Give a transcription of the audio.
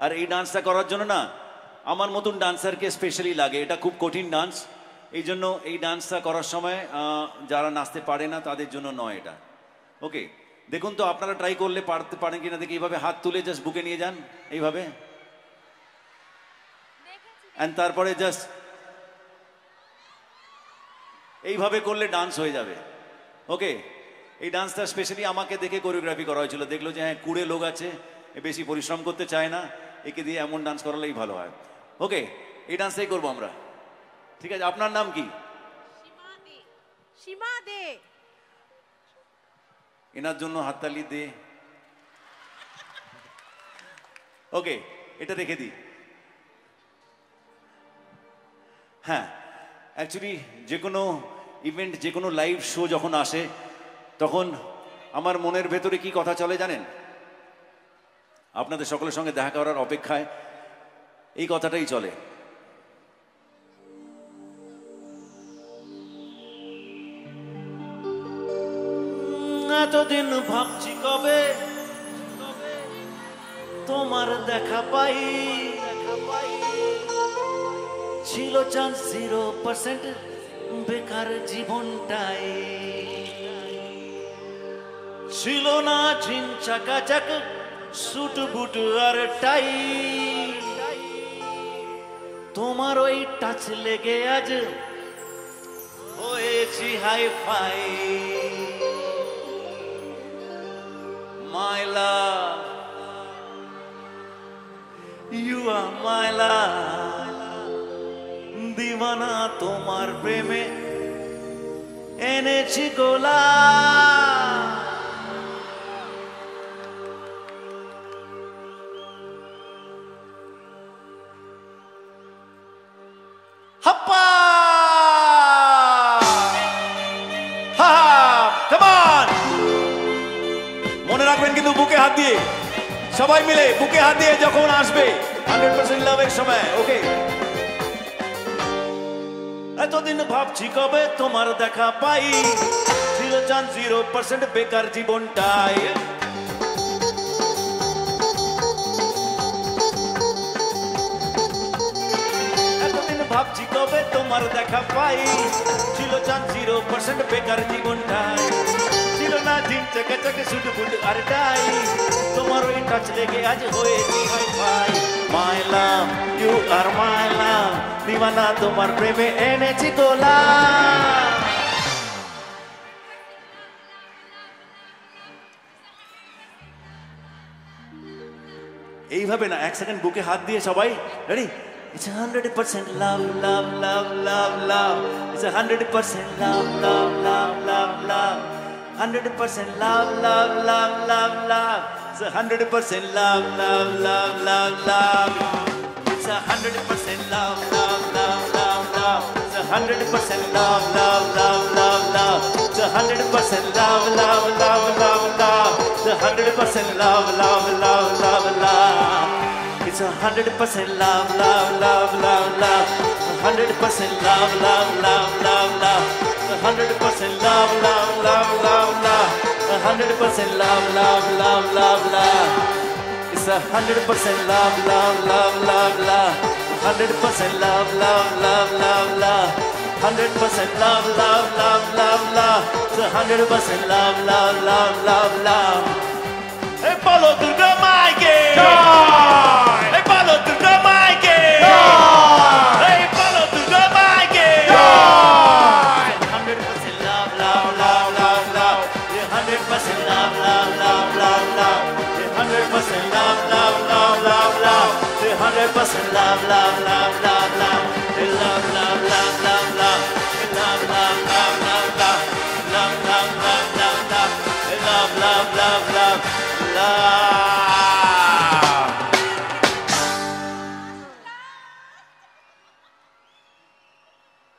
আর এই ডান্সটা করার জন্য না আমার মতন ডান্সারকে স্পেশালি লাগে, এটা খুব কঠিন ডান্স। এই জন্য এই ডান্সটা করার সময় যারা নাচতে পারে না তাদের জন্য নয় এটা। ওকে, দেখুন তো আপনারা ট্রাই করলে পারতে পারেন কিনা দেখি। এইভাবে হাত তুলে জাস্ট বুকে নিয়ে যান, এইভাবে, এন্ড তারপরে জাস্ট এইভাবে করলে ডান্স হয়ে যাবে। ওকে, এই ডান্সটা স্পেশালি আমাকে দেখে কোরিওগ্রাফি করা হয়েছিল। দেখলো যে হ্যাঁ কুড়ে লোক আছে, বেশি পরিশ্রম করতে চায় না, একে দিয়ে এমন ডান্স করালেই ভালো হয়। ওকে, এই ডান্সটাই করবো আমরা, ঠিক আছে? আপনার নাম কি? সীমা দে। এনার জন্য হাততালি দে। ওকে, এটা রেখে দিই। হ্যাঁ, অ্যাকচুয়ালি যে কোনো ইভেন্ট, যে কোনো লাইভ শো যখন আসে তখন আমার মনের ভেতরে কি কথা চলে জানেন? আপনাদের সকলের সঙ্গে দেখা করার অপেক্ষায় এই কথাটাই চলে। এতদিন ভাবছি কবে তোমার দেখা পাই, ছিল চান্স 0%, বেকার জীবনটাই ছিল না ঝিন চাকাচাক, সুট বুট আর টাই। তোমার ওই টাচ লেগে আজ হয়েছি hi fi. My love, you are my love, দিওয়ানা তোমার প্রেমে এনেছি গোলা। হাপ্পা হা কাম অন, মনে রাখবেন কিন্তু বুকে হাত দিয়ে, সবাই মিলে বুকে হাত দিয়ে যখন আসবে 100% লাভের সময়। ওকে, এতদিন ভাবছি কবে তোমার দেখা পাই, ছিল চান্স 0%, বেকার জীবনটাই। এতদিন ভাবছি কবে তোমার দেখা পাই, ছিল চান্স 0%, বেকার জীবনটাই ছিল না ঝিন চাকাচাক, সুট বুট আর টাই। তোমার ওই টাচ লেগে আজ হয়েছি hi fi. My love, you are my love, দিওয়ানা তোমার প্রেমে এনেছি গোলা। এইভাবে না, 1 সেকেন্ড বুকে হাত দিয়ে সবাই ready. It's 100% love, love, love, love, love. It's 100% love, love, love, love, love. 100% love, love, love, love, love. It's 100% love, love, love, love, love. It's 100% love, love, love, love, love. It's 100% love, love, love, love, love. It's 100% love, love, love, love, love. It's 100% love, love, love, love, love. It's 100% love, love, love, love, love. 100% love, love, love, love, love. 100% love, love, love, love, love. 100% love, love, love, love, love. It's 100% love, love, love, love, love. 100% love, love, love, love, love. 100% love, love, love, love, love. It's 100% love, love, love, love, love. Hey, Palo Durga Maike! Hey, Palo Durga Maike! Hey, Palo Durga Maike! 100% love, love, love, love, love. 100% love, love, love, love, love. 100% love, love, love, love, love. 100% love, love, love, love, love. Love, love, love, love, love. Love, love, love, love, love. Love, love, love, love, love. Love, love, love, love, love.